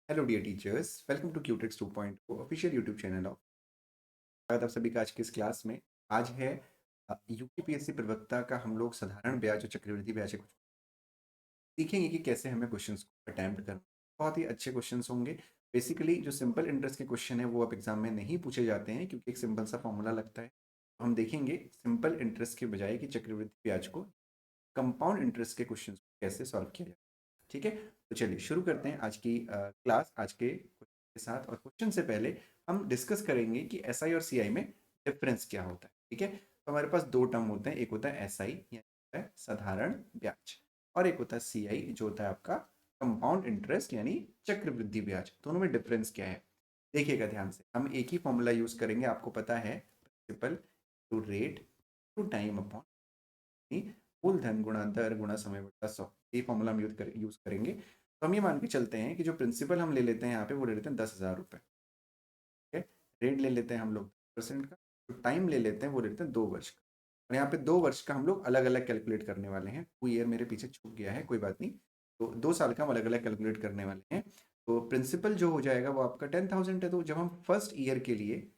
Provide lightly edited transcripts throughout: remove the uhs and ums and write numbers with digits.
Hello dear teachers, welcome to Qutex 2.0 official YouTube channel of. स्वागत है आप सभी का आज की इस क्लास में। आज है यूपीपीएससी प्रवक्ता का हम लोग साधारण ब्याज और चक्रवृद्धि ब्याज के कुछ सीखेंगे कि कैसे हमें क्वेश्चंस को अटैम्प्ट करना। बहुत ही अच्छे क्वेश्चंस होंगे। बेसिकली जो सिंपल इंटरेस्ट के क्वेश्चन है वो अब एग्जाम में नहीं पूछे जाते हैं क्योंकि एक सिंपल सा फॉर्मूला लगता है। तो हम देखेंगे सिंपल इंटरेस्ट के बजाय कि चक्रवृद्धि ब्याज को कंपाउंड इंटरेस्ट के क्वेश्चन कैसे सॉल्व किया जाए। ठीक है, तो चलिए शुरू करते हैं आज की क्लास। आज के क्वेश्चन के साथ और क्वेश्चन से पहले हम डिस्कस करेंगे कि एसआई और सीआई में डिफरेंस क्या होता है। ठीक है, तो हमारे पास दो टर्म होते हैं, एक होता है एसआई यानी होता है साधारण ब्याज, और एक होता है सीआई जो होता है आपका कंपाउंड इंटरेस्ट यानी चक्रवृद्धि ब्याज। दोनों में डिफरेंस क्या है देखिएगा ध्यान से। हम एक ही फॉर्मूला यूज करेंगे, आपको पता है, principal to rate to time upon मूलधन गुणा दर गुणा समय बटा 100। ये फॉर्मूला हम यूज करेंगे। तो हम ये मान के चलते हैं कि जो प्रिंसिपल हम ले लेते हैं यहाँ पे वो ले लेते हैं 10,000 रुपये। ठीक है, रेट ले लेते हैं हम लोग 10% का, तो टाइम ले लेते हैं वो ले लेते हैं 2 वर्ष का। और यहाँ पे 2 वर्ष का हम लोग अलग अलग कैलकुलेट करने वाले हैं। 2 ईयर मेरे पीछे छूट गया है, कोई बात नहीं। तो 2 साल का हम अलग अलग कैलकुलेट करने वाले हैं। तो प्रिंसिपल जो हो जाएगा वो आपका 10,000 है। तो जब हम फर्स्ट ईयर के लिए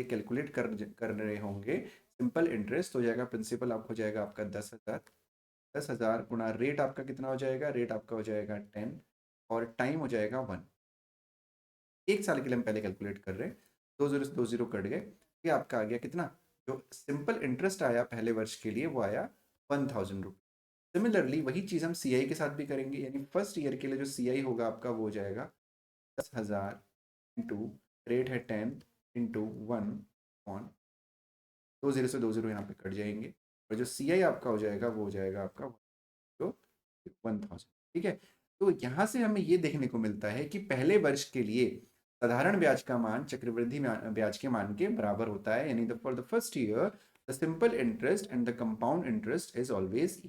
कैलकुलेट कर रहे होंगे सिंपल इंटरेस्ट, हो जाएगा प्रिंसिपल आपको हो जाएगा आपका 10,000। 10,000 गुणा रेट आपका कितना हो जाएगा, रेट आपका हो जाएगा 10, और टाइम हो जाएगा 1। 1 साल के लिए हम पहले कैलकुलेट कर रहे हैं, 2 जीरो से 2 जीरो कट गए। ये आपका आ गया कितना, जो सिंपल इंटरेस्ट आया पहले वर्ष के लिए वो आया 1,000 रुपये। सिमिलरली वही चीज़ हम सीआई के साथ भी करेंगे, यानी फर्स्ट ईयर के लिए जो सीआई होगा आपका वो हो जाएगा 10,000 इंटू रेट है 10 इंटू 1 2 जीरो से 2 जीरो यहाँ पे कट जाएंगे, और जो सी आई आपका हो जाएगा वो हो जाएगा आपका जो 1,000। ठीक है, तो यहाँ से हमें ये देखने को मिलता है कि पहले वर्ष के लिए साधारण ब्याज का मान चक्रवृद्धि ब्याज के मान के बराबर होता है, यानी for the first year the simple interest and the compound interest is always.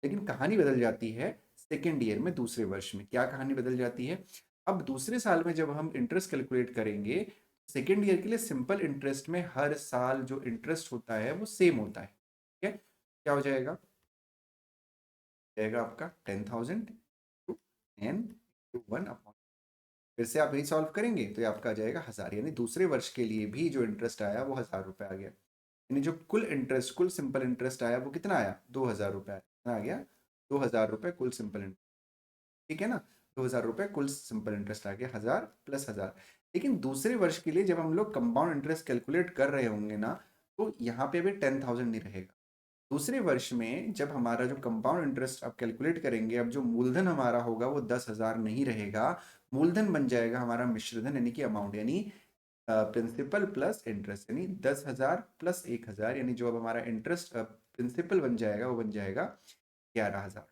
लेकिन कहानी बदल जाती है सेकेंड ईयर में, दूसरे वर्ष में। क्या कहानी बदल जाती है, अब दूसरे साल में जब हम इंटरेस्ट कैलकुलेट करेंगे, सेकेंड ईयर के लिए सिंपल इंटरेस्ट में हर साल जो इंटरेस्ट होता है वो सेम होता है। ठीक है, क्या हो जाएगा, जाएगा आपका 10,000 टू 10 अपॉन, फिर से आप यही सॉल्व करेंगे तो ये आपका आ जाएगा 1,000। यानी दूसरे वर्ष के लिए भी जो इंटरेस्ट आया वो 1,000 रुपये आ गया। यानी जो कुल इंटरेस्ट, कुल सिंपल इंटरेस्ट आया वो कितना आया, 2,000 रुपये आया। कितना आ गया, 2,000 रुपये कुल सिंपल इंटरेस्ट। ठीक है ना, 2,000 रुपये कुल सिंपल इंटरेस्ट आ गया, 1,000 प्लस 1,000। लेकिन दूसरे वर्ष के लिए जब हम लोग कंपाउंड इंटरेस्ट कैलकुलेट कर रहे होंगे ना, तो यहाँ पे भी 10,000 नहीं रहेगा। दूसरे वर्ष में जब हमारा जो कंपाउंड इंटरेस्ट आप कैलकुलेट करेंगे, अब जो मूलधन हमारा होगा वो 10,000 नहीं रहेगा। मूलधन बन जाएगा हमारा मिश्रधन, यानी कि अमाउंट, यानी प्रिंसिपल प्लस इंटरेस्ट, यानी 10,000 प्लस 1,000, यानी जो अब हमारा इंटरेस्ट प्रिंसिपल बन जाएगा वो बन जाएगा 11,000।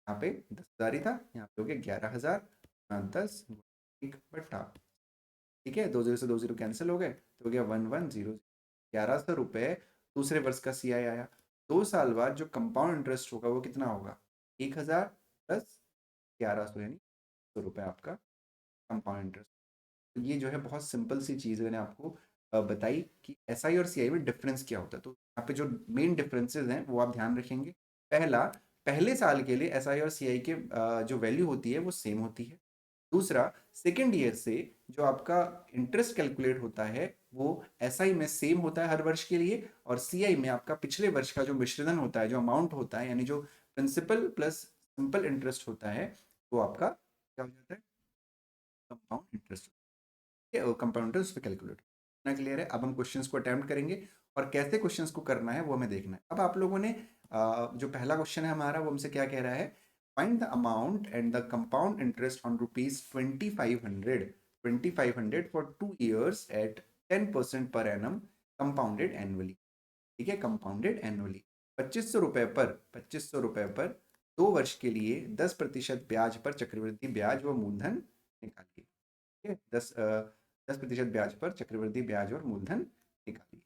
यहाँ पे 10,000 ही था, यहाँ पे हो गया 11,000। 10 एक बटा, ठीक है, 2 जीरो से 2 जीरो कैंसिल हो गए तो हो गया 1,1,0। 1,100 रुपये दूसरे वर्ष का सी आई आया। 2 साल बाद जो कंपाउंड इंटरेस्ट होगा वो कितना होगा, 1,000 प्लस 1,100, यानी 100 रुपये आपका कंपाउंड इंटरेस्ट। तो ये जो है बहुत सिंपल सी चीज़ मैंने आपको बताई कि एस आई और सी आई में डिफरेंस क्या होता है। तो यहाँ पे जो मेन डिफरेंसेस हैं वो आप ध्यान रखेंगे। पहला, पहले साल के लिए एस आई और सी आई के जो वैल्यू होती है वो सेम होती है। दूसरा, सेकेंड ईयर से जो आपका इंटरेस्ट कैलकुलेट होता है वो एसआई में सेम होता है हर वर्ष के लिए, और सीआई में आपका पिछले वर्ष का जो मिश्रधन होता है, जो अमाउंट होता है, यानी जो प्रिंसिपल प्लस सिंपल इंटरेस्ट होता है, वो आपका क्या हो जाता है, कंपाउंड इंटरेस्ट। कंपाउंड इंटरेस्ट पे कैलकुलेट करना। क्लियर है, अब हम क्वेश्चंस को अटेम्प्ट करेंगे और कैसे क्वेश्चंस को करना है वो हमें देखना है। अब आप लोगों ने जो पहला क्वेश्चन है हमारा वो हमसे क्या कह रहा है, find the amount and the compound interest on rupees 2,500 for 2 years at 10% per annum compounded annually. ठीक है, कंपाउंडेड एनुअली 2,500 रुपए पर 2 वर्ष के लिए 10% ब्याज पर चक्रवृद्धि ब्याज व मूलधन निकालिए। ठीक है, 10% ब्याज पर चक्रवृद्धि ब्याज और मूलधन निकालिए।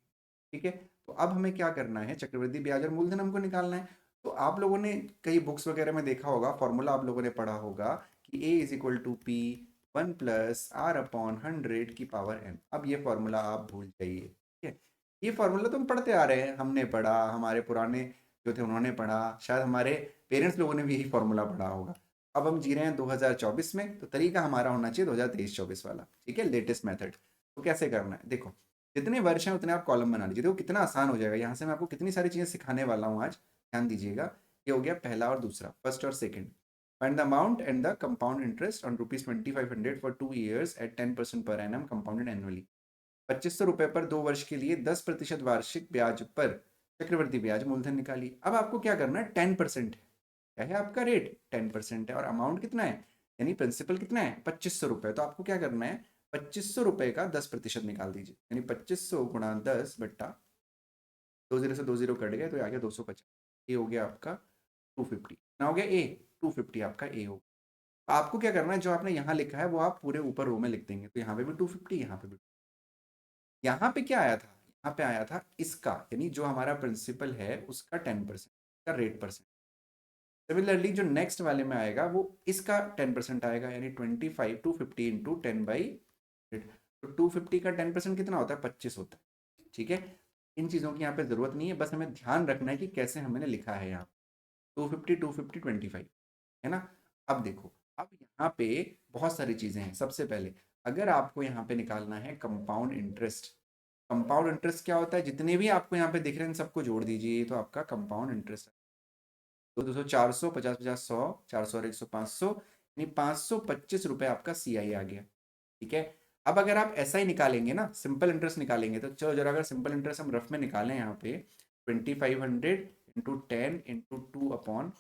ठीक है, तो अब हमें क्या करना है, चक्रवृद्धि ब्याज और मूलधन हमको निकालना है। तो आप लोगों ने कई बुक्स वगैरह में देखा होगा, फॉर्मूला आप लोगों ने पढ़ा होगा कि A is equal to P 1 + R/100 की पावर n। अब ये फॉर्मूला आप भूल जाइए। ठीक है, ये फॉर्मूला तो हम पढ़ते आ रहे हैं, हमने पढ़ा, हमारे पुराने जो थे उन्होंने पढ़ा, शायद हमारे पेरेंट्स लोगों ने भी यही फॉर्मूला पढ़ा होगा। अब हम जी रहे हैं 2024 में, तो तरीका हमारा होना चाहिए 2023-24 वाला, ठीक है, लेटेस्ट मेथड। तो कैसे करना है, देखो जितने वर्ष हैं उतने आप कॉलम बना लीजिए। देखो कितना आसान हो जाएगा, यहाँ से मैं आपको कितनी सारी चीज़ें सिखाने वाला हूँ आज, ध्यान दीजिएगा। ये हो गया पहला और दूसरा, फर्स्ट और second. Find the amount and the compound interest on ₹2500 for 2 years at 10% per annum compounded annually। 2500 रुपये पर 2 वर्ष के लिए 10% वार्षिक ब्याज पर चक्रवृद्धि ब्याज मूलधन निकालिए। अब आपको क्या करना है, 10% क्या है आपका रेट, 10% है, और अमाउंट कितना है, यानी प्रिंसिपल कितना है, 2500 रुपये। तो आपको क्या करना है, 2500 रुपये का 10% निकाल दीजिए, यानी 2500 गुणा 10 बट्टा 20 से 20 कट गए तो आ गया 250। ये हो गया आपका 250 ना, हो गया ए, 250 आपका ए हो। आपको क्या करना है, जो आपने यहाँ लिखा है वो आप पूरे ऊपर रो में लिख देंगे, तो यहाँ पे भी 250, यहाँ पे भी। यहाँ पे क्या आया था, यहाँ पे आया था इसका, यानी जो हमारा प्रिंसिपल है उसका 10% का रेट परसेंट। सिमिलरली जो नेक्स्ट वाले में आएगा वो इसका 10% आएगा, यानी 25 250 इंटू 10/100। तो 250 का 10% कितना होता है, 25 होता है, ठीक है। इन चीज़ों की यहाँ पे ज़रूरत नहीं है, बस हमें ध्यान रखना है कि कैसे हमने लिखा है यहाँ 250 250 25, है ना। अब देखो, अब यहाँ पे बहुत सारी चीज़ें हैं। सबसे पहले अगर आपको यहाँ पे निकालना है कंपाउंड इंटरेस्ट, कंपाउंड इंटरेस्ट क्या होता है, जितने भी आपको यहाँ पे दिख रहे हैं इन सबको जोड़ दीजिए, तो आपका कंपाउंड इंटरेस्ट। तो 200 400 50 50 100 400 और 100 500, यानी 525 रुपये आपका CI आ गया, ठीक है। अब अगर आप ऐसा ही निकालेंगे ना, सिंपल इंटरेस्ट निकालेंगे, तो चलो जरा, अगर सिंपल इंटरेस्ट हम रफ में निकालें यहाँ पे 2500 इंटू 10 इंटू 2/100,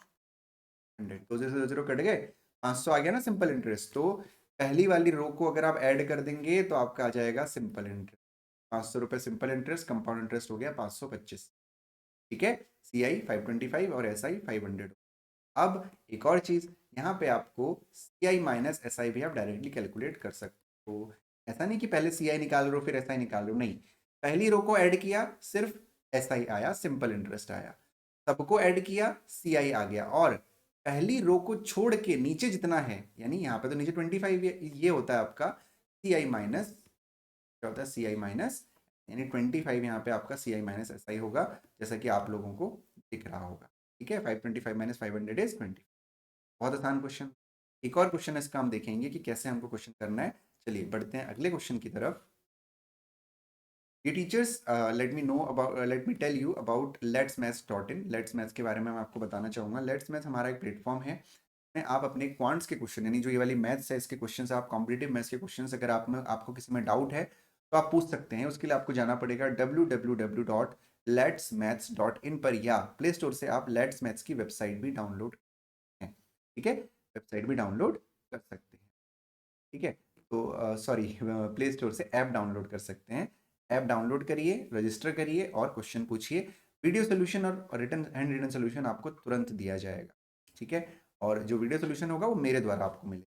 2 0 कट गए, 500 आ गया ना सिंपल इंटरेस्ट। तो पहली वाली रो को अगर आप ऐड कर देंगे तो आपका आ जाएगा सिंपल इंटरेस्ट, 500 रुपये सिंपल इंटरेस्ट, कंपाउंड इंटरेस्ट हो गया 525, ठीक है। CI 525 और SI 500। अब एक और चीज़, यहाँ पे आपको CI माइनस SI भी आप डायरेक्टली कैलकुलेट कर सकते हो। ऐसा नहीं कि पहले CI निकाल रहे हो फिर SI निकाल रहे हो, नहीं, पहली रो को ऐड किया सिर्फ SI आया, सिंपल इंटरेस्ट आया, सबको ऐड किया CI आ गया, और पहली रो को छोड़ के नीचे जितना है, यानी यहाँ पे तो नीचे 25 ये होता है आपका CI माइनस, क्या होता है CI माइनस, यानी 25 यहाँ पे आपका CI माइनस SI होगा, जैसा कि आप लोगों को दिख रहा होगा, ठीक है। 525 माइनस 500 इज 20। बहुत आसान क्वेश्चन। एक और क्वेश्चन इसका हम देखेंगे कि कैसे हमको क्वेश्चन करना है। चलिए बढ़ते हैं अगले क्वेश्चन की तरफ। ये teachers, let me tell you about letsmaths.in। Let's Maths के बारे में मैं आपको बताना चाहूँगा। लेट्स मैथ्स हमारा एक प्लेटफॉर्म है, में आप अपने क्वांट्स के क्वेश्चन, यानी जो ये वाली मैथ्स है इसके क्वेश्चन, आप कॉम्पिटेटिव मैथ्स के क्वेश्चन, अगर आपको किसी में डाउट है तो आप पूछ सकते हैं। उसके लिए आपको जाना पड़ेगा www.letsmaths.in पर, या प्ले स्टोर से आप लेट्स मैथ्स की वेबसाइट भी डाउनलोड हैं, ठीक है, वेबसाइट भी डाउनलोड कर सकते हैं, ठीक है। तो सॉरी, प्ले स्टोर से ऐप डाउनलोड कर सकते हैं। ऐप डाउनलोड करिए, रजिस्टर करिए और क्वेश्चन पूछिए। वीडियो सोल्यूशन और रिटन हैंड रिटन सोल्यूशन आपको तुरंत दिया जाएगा, ठीक है। और जो वीडियो सोल्यूशन होगा वो मेरे द्वारा आपको मिलेगा,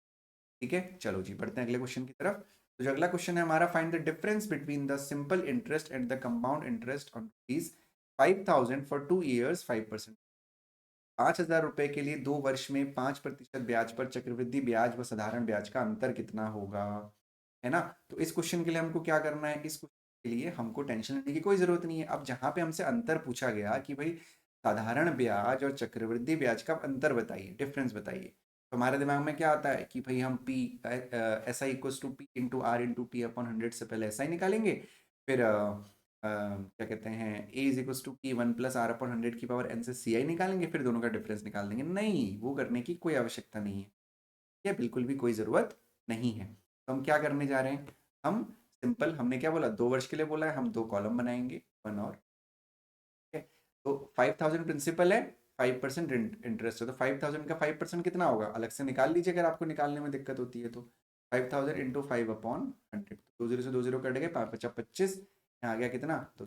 ठीक है। चलो जी बढ़ते हैं अगले क्वेश्चन की तरफ। तो जो अगला क्वेश्चन है हमारा, find the difference between the simple interest and the compound interest on rupees 5000 for 2 years 5%। 5000 रुपये के लिए 2 वर्ष में 5% ब्याज पर चक्रवृद्धि ब्याज व साधारण ब्याज का अंतर कितना होगा, है ना। तो इस क्वेश्चन के लिए हमको क्या करना है, इस क्वेश्चन के लिए हमको टेंशन लेने की कोई ज़रूरत नहीं है। अब जहाँ पे हमसे अंतर पूछा गया कि भाई साधारण ब्याज और चक्रवृद्धि ब्याज का अंतर बताइए, डिफरेंस बताइए, तो हमारे दिमाग में क्या आता है कि भाई हम P S I equals to P into R into T upon 100 से पहले SI निकालेंगे, फिर क्या कहते हैं A is equals to P 1 + R/100 की पावर n से CI निकालेंगे, फिर दोनों का डिफरेंस निकाल देंगे। नहीं, वो करने की कोई आवश्यकता नहीं है, ये बिल्कुल भी कोई ज़रूरत नहीं है। तो हम क्या करने जा रहे हैं, हम सिंपल, हमने क्या बोला, 2 वर्ष के लिए बोला है, हम 2 कॉलम बनाएंगे, वन और, ठीक है। तो 5000 प्रिंसिपल है, 5% इंटरेस्ट है, तो 5000 का 5% कितना होगा, अलग से निकाल लीजिए अगर आपको निकालने में दिक्कत होती है तो। 5000 इंटू 5/100, 2 0 से 2 0 कट गए, 5×5 = 25, यहाँ आ गया कितना, तो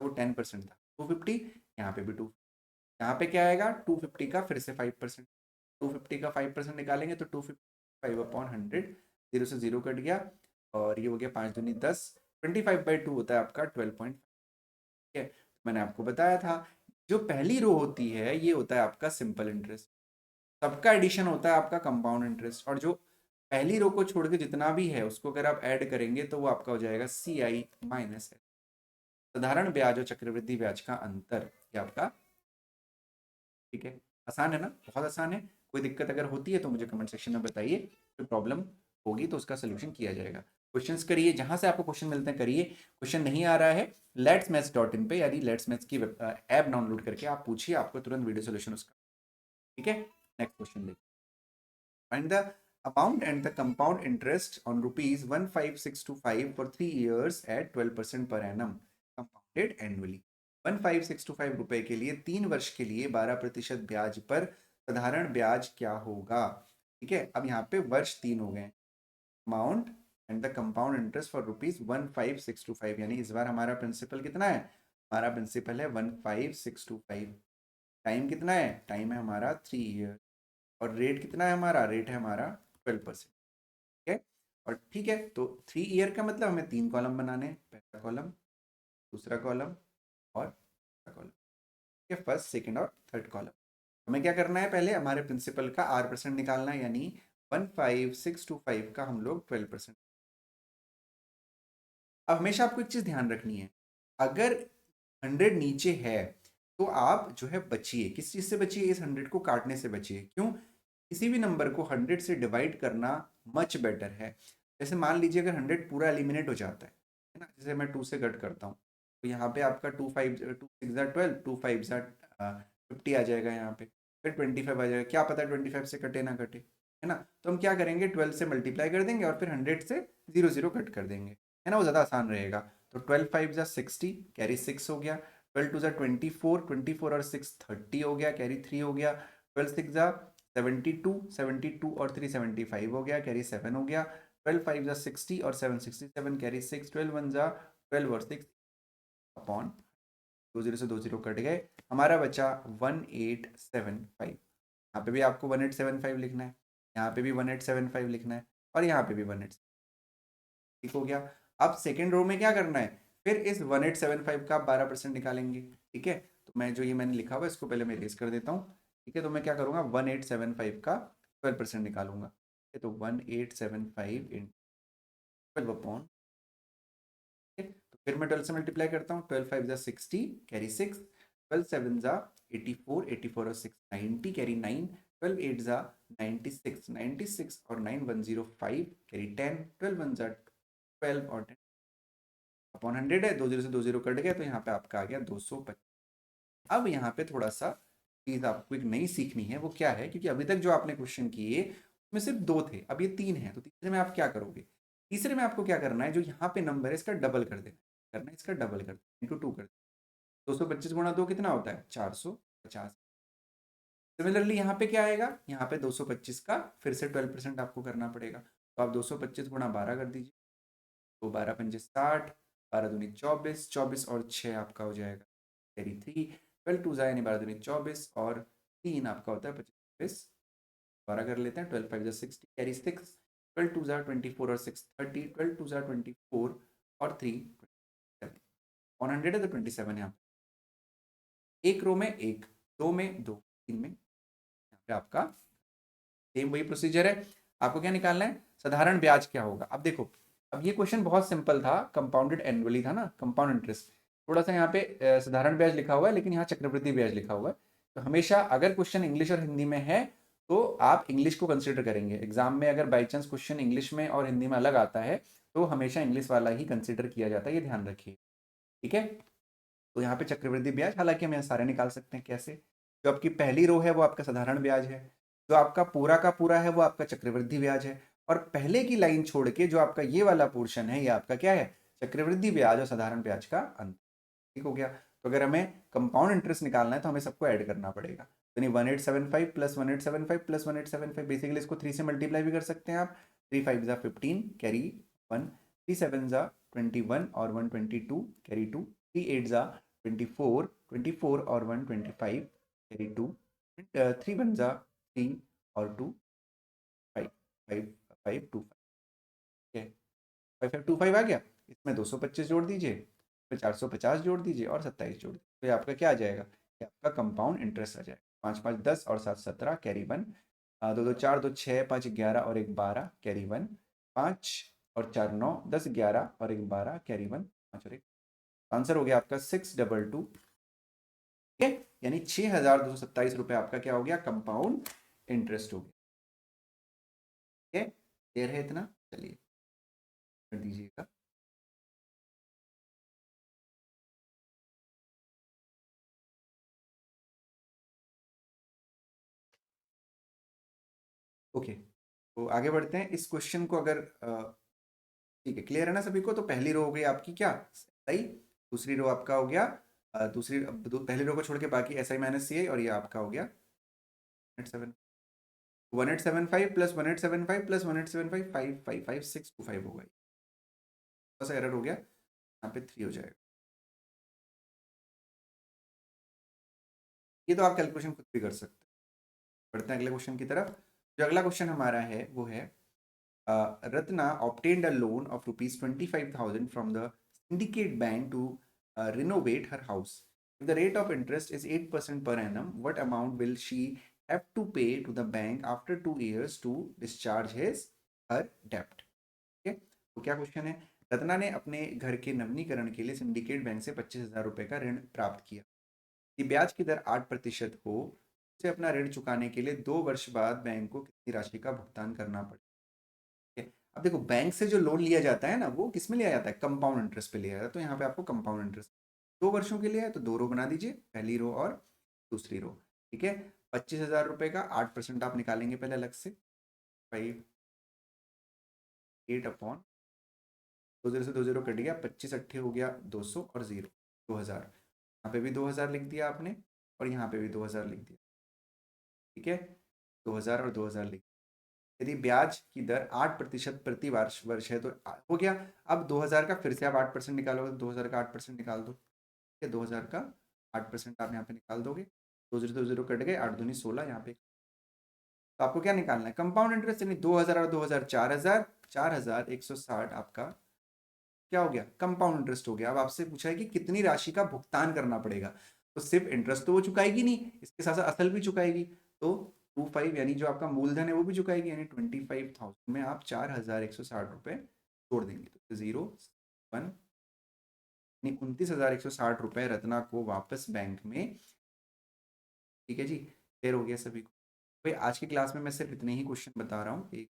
वो 10% था, 250, यहाँ पे भी 2, यहाँ पे क्या आएगा 250 का फिर से 5%, 250 का 5% निकालेंगे तो 255/100, 0 से 0 कट गया, और ये हो गया 5 दूनी 10, 25/2 होता है आपका 12, ठीक है। मैंने आपको बताया था, जो पहली रो होती है ये होता है आपका सिंपल इंटरेस्ट, सबका एडिशन होता है आपका कंपाउंड इंटरेस्ट, और जो पहली रो को छोड़ के जितना भी है उसको अगर आप ऐड करेंगे तो वो आपका हो जाएगा CI माइनस साधारण ब्याज और चक्रवृद्धि ब्याज का अंतर, ये आपका, ठीक है। आसान है ना, बहुत आसान है। कोई दिक्कत अगर होती है तो मुझे कमेंट सेक्शन में बताइए, कोई प्रॉब्लम होगी तो उसका सोल्यूशन किया जाएगा। क्वेश्चंस करिए, जहां से आपको क्वेश्चन मिलते हैं करिए। क्वेश्चन नहीं आ रहा है, लेट्स मैथ्स डॉट इन पे यानी लेट्स मैथ्स की ऐप डाउनलोड करके आप पूछिए, आपको तुरंत वीडियो सोल्यूशन उसका, ठीक है। नेक्स्ट क्वेश्चन देखिए। Find the amount and the compound interest on rupees 15625 for 3 years at 12% per annum compounded annually। 15625 रुपए के लिए 3 वर्ष के लिए 12% ब्याज पर साधारण ब्याज क्या होगा? ठीक है, अब यहाँ पे वर्ष 3 हो गए। Amount and the compound interest for rupees 15625, यानी इस बार हमारा प्रिंसिपल कितना है? हमारा प्रिंसिपल है 15625। टाइम कितना है? टाइम है हमारा 3 ईयर। और रेट कितना है हमारा? रेट है हमारा 12%। ठीक है, और ठीक है, तो 3 ईयर का मतलब हमें 3 कॉलम बनाने हैं, पहला कॉलम, दूसरा कॉलम और तीसरा कॉलम। ठीक है, फर्स्ट सेकंड और थर्ड कॉलम। हमें क्या करना है? पहले हमारे प्रिंसिपल का R% निकालना है, यानी 15625 का हम लोग 12%। अब हमेशा आपको एक चीज ध्यान रखनी है, अगर 100 नीचे है तो आप जो है बचिए। किस चीज से बचिए? इस 100 को काटने से बचिए। क्यों? किसी भी नंबर को 100 से डिवाइड करना मच बेटर है। जैसे मान लीजिए अगर 100 पूरा एलिमिनेट हो जाता है ना, जैसे मैं 2 से कट करता हूँ, तो यहाँ पे आपका 2 6 12, 2 5 50 आ जाएगा यहाँ पे, फिर 25 आ जाएगा। क्या पता 25 से कटे ना कटे, है ना। तो हम क्या करेंगे? 12 से मल्टीप्लाई कर देंगे और फिर 100 से 0 0 कट कर देंगे, है ना, वो ज़्यादा आसान रहेगा। तो 12 5 जा 60, कैरी 6 हो गया। 12 2 जा 24, 24 और 6 30 हो गया, कैरी 3 हो गया। 12 6 जा 72, 72 और 3 75 हो गया, कैरी 7 हो गया। 12 5 जा 60 और 7 67, कैरी 6। 12 1 जा 12 और 6 अपॉन 2 0 से 2 0 कट गए, हमारा बचा 1875। यहाँ पे भी आपको 1875 लिखना है, यहाँ पे भी 1875 लिखना है, और यहाँ पे भी 18। ठीक हो गया। अब सेकेंड रो में क्या करना है? फिर इस 1875 का 12% निकालेंगे। ठीक है, तो मैं जो ये मैंने लिखा हुआ है इसको पहले मैं इरेज कर देता हूँ। ठीक है, तो मैं क्या करूँगा? 1875 का 12% निकालूंगा। ठीक है, तो 1875 इन 12 अपॉन, तो फिर मैं 12 से मल्टीप्लाई करता हूँ। 12 5 जा 60, कैरी 6। 12 7 जा 84, 84 और 6 90, कैरी 9। 12 8 जा 96, 96 और 9 105, कैरी 10। 12 1 जा 12 और 10 अपॉन 100 है। 2 0 से 2 0 कट गया, तो यहाँ पे आपका आ गया 225। अब यहाँ पे थोड़ा सा चीज आपको एक नई सीखनी है, वो क्या है? क्योंकि अभी तक जो आपने क्वेश्चन किए उसमें सिर्फ 2 थे, अब ये 3 है, तो तीसरे में आप क्या करोगे? तीसरे में आपको क्या करना है? जो यहाँ पे नंबर है इसका डबल कर देना, करना है इसका डबल कर देना, इंटू 2 कर देना। 225 गुणा 2 कितना होता है? 450। सिमिलरली यहाँ पे क्या आएगा? यहाँ पे 225 का फिर से 12% आपको करना पड़ेगा, तो आप 225 गुणा 12 कर दीजिए, तो 12 पंजे 60, 12 दूनी 24, 24 और 6 आपका हो जाएगा कैरी 3। 12 टू जाए यानी 12 दूनी 24 और 3 आपका होता है 25। 12 कर लेते हैं। 12 5 जा 60, कैरी 6। 12 टू जा 24 और 6 30, 12 टू जा 24 और 3 27। 100 है तो 27 यहाँ एक रो में एक, दो में दो, तीन में, यहाँ पे आपका सेम वही प्रोसीजर है। आपको क्या निकालना है? साधारण ब्याज क्या होगा? अब देखो, अब ये क्वेश्चन बहुत सिंपल था, कंपाउंडेड एनुअली था ना, कंपाउंड इंटरेस्ट। थोड़ा सा यहाँ पे साधारण ब्याज लिखा हुआ है, लेकिन यहाँ चक्रवृद्धि ब्याज लिखा हुआ है। तो हमेशा अगर क्वेश्चन इंग्लिश और हिंदी में है तो आप इंग्लिश को कंसिडर करेंगे एग्जाम में। अगर बाई चांस क्वेश्चन इंग्लिश में और हिंदी में अलग आता है तो हमेशा इंग्लिश वाला ही कंसिडर किया जाता है, ये ध्यान रखिए। ठीक है, तो यहाँ पे चक्रवृद्धि ब्याज, हालांकि हम यहाँ सारे निकाल सकते हैं। कैसे? जो आपकी पहली रो है वो आपका साधारण ब्याज है, जो आपका पूरा का पूरा है वो आपका चक्रवृद्धि ब्याज है, और पहले की लाइन छोड़ के जो आपका ये वाला पोर्शन है ये आपका क्या है? चक्रवृद्धि ब्याज और साधारण ब्याज का अंतर। ठीक हो गया। तो अगर हमें कंपाउंड इंटरेस्ट निकालना है तो हमें सबको ऐड करना पड़ेगा, तो नहीं 1875 प्लस 1875 प्लस 1875, बेसिकली इसको 3 से मल्टीप्लाई भी कर सकते हैं आप। 3 5 जा 15, कैरी 1। 3 7 जा 21 और 122, कैरी 2। 3 8 जा 24, 24 और 125, कैरी 2। 3 1 जा 3 और 2 5, 5 5 2 5। ठीक है, 5 5 2 5 आ गया। इसमें 225 जोड़ दीजिए, फिर 450 जोड़ दीजिए और 27 जोड़ दीजिए, तो ये आपका क्या आ जाएगा? ये आपका कंपाउंड इंटरेस्ट आ जाएगा। 5 5 10 और 7 17, कैरी 1। 2 2 4 2 6, 5 11 और 1 12, कैरी 1। 5 और 4 9, 10 11 और 1 12, कैरी 1। 5 और 1, आंसर हो गया आपका 622 ठीक है, यानी 6,227 रुपये आपका क्या हो गया, कंपाउंड इंटरेस्ट हो गया। ठीक है, क्लियर है इतना, चलिए कर दीजिएगा। ओके, तो आगे बढ़ते हैं। इस क्वेश्चन को अगर ठीक है, क्लियर है ना सभी को, तो पहली रो हो गई आपकी क्या, सही, दूसरी रो आपका हो गया पहली रो को छोड़ के बाकी एस आई माइनस सी आई, और ये आपका हो गया 1875 प्लस 1875 प्लस 1875 555 625 होगा, थोड़ा सा एरर हो गया, यहाँ पे 3 हो जाएगा। ये तो आप कैलकुलेशन खुद भी कर सकते हैं। बढ़ते हैं अगले क्वेश्चन की तरफ। जो अगला क्वेश्चन हमारा है वो है Ratna obtained a loan of rupees 25,000 from the syndicate bank to renovate her house. If the rate of interest is 8% per annum, what amount will she have to pay to the bank after 2 years to discharge her debt? ठीक है, तो क्या question है, रत्ना ने अपने घर के नवीनीकरण के लिए सिंडिकेट बैंक से 25,000 रुपए का ऋण प्राप्त किया। कि ब्याज की दर 8% हो, उसे अपना ऋण चुकाने के लिए 2 वर्ष बाद बैंक को कितनी राशि का भुगतान करना पड़े। अब देखो, बैंक से जो लोन लिया जाता है ना, वो किस में लिया जाता है, कंपाउंड इंटरेस्ट पे लिया जाता है। तो यहाँ पे आपको कंपाउंड इंटरेस्ट 2 वर्षों के लिए है, तो 2 रो बना दीजिए, पहली रो और दूसरी रो। ठीक है, 25,000 रुपए का 8% आप निकालेंगे पहले अलग से, 8 अपॉन 2 0 से 2 0 कट गया, 25 8 हो गया 200 और 0 2000, यहाँ पे भी 2000 लिख दिया आपने, और यहाँ पे भी 2000 लिख दिया। ठीक है, 2000 और 2000 लिख, यदि ब्याज की दर 8% प्रति वर्ष वर्ष है तो हो गया। अब 2000 का फिर से आप 8% निकालोगे, तो 2000 का 8% निकाल दो। ठीक है, 2000 का 8% आप यहाँ पे निकाल दोगे, 2 0 कट गए, 8 दूनी 16 यहाँ पे। तो आपको क्या निकालना है, कंपाउंड इंटरेस्ट, यानी 2000 और 2000 4000, 4160 आपका क्या हो गया, कंपाउंड इंटरेस्ट हो गया। अब आपसे पूछा है कि कितनी राशि का भुगतान करना पड़ेगा, तो सिर्फ इंटरेस्ट तो वो चुकाएगी नहीं, इसके साथ साथ असल भी चुकाएगी। तो 25 यानी जो आपका मूलधन है वो भी चुकाएगी, यानी 25,000 में आप 4160 रुपये जोड़ देंगे, तो 0 1 यानी 29,160 रुपये रत्ना को वापस बैंक में। ठीक है जी, क्लियर हो गया सभी को। भाई आज की क्लास में मैं सिर्फ इतने ही क्वेश्चन बता रहा हूँ, 1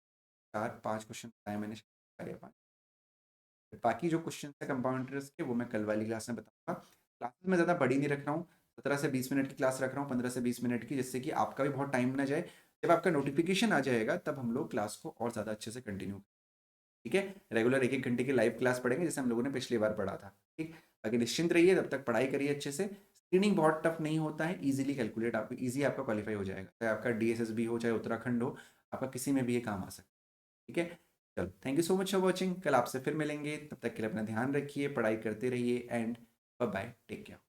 4 5 क्वेश्चन बताए मैंने, 4 या 5। बाकी जो क्वेश्चन है कंपाउंड इंटरेस्ट के, वो मैं कल वाली क्लास में बताऊंगा। क्लासेस में ज़्यादा बड़ी नहीं रख रहा हूँ, 17 से 20 मिनट की क्लास रख रहा हूँ, 15 से 20 मिनट की, जिससे कि आपका भी बहुत टाइम ना जाए। जब आपका नोटिफिकेशन आ जाएगा तब हम लोग क्लास को और ज़्यादा अच्छे से कंटिन्यू, ठीक है, रेगुलर 1 1 घंटे की लाइव क्लास पढ़ेंगे जैसे हम लोगों ने पिछली बार पढ़ा था। ठीक, बाकी निश्चिंत रहिए, तब तक पढ़ाई करिए अच्छे से। स्क्रीनिंग बहुत टफ नहीं होता है, इजीली कैलकुलेट आपको ईजी आपका क्वालिफाई हो जाएगा, चाहे आपका डीएसएसबी हो चाहे उत्तराखंड हो, आपका किसी में भी ये काम आ सकता है। ठीक है, चलो, thank you so much for watching, कल आपसे फिर मिलेंगे, तब तक के लिए अपना ध्यान रखिए, पढ़ाई करते रहिए, and bye bye, take care.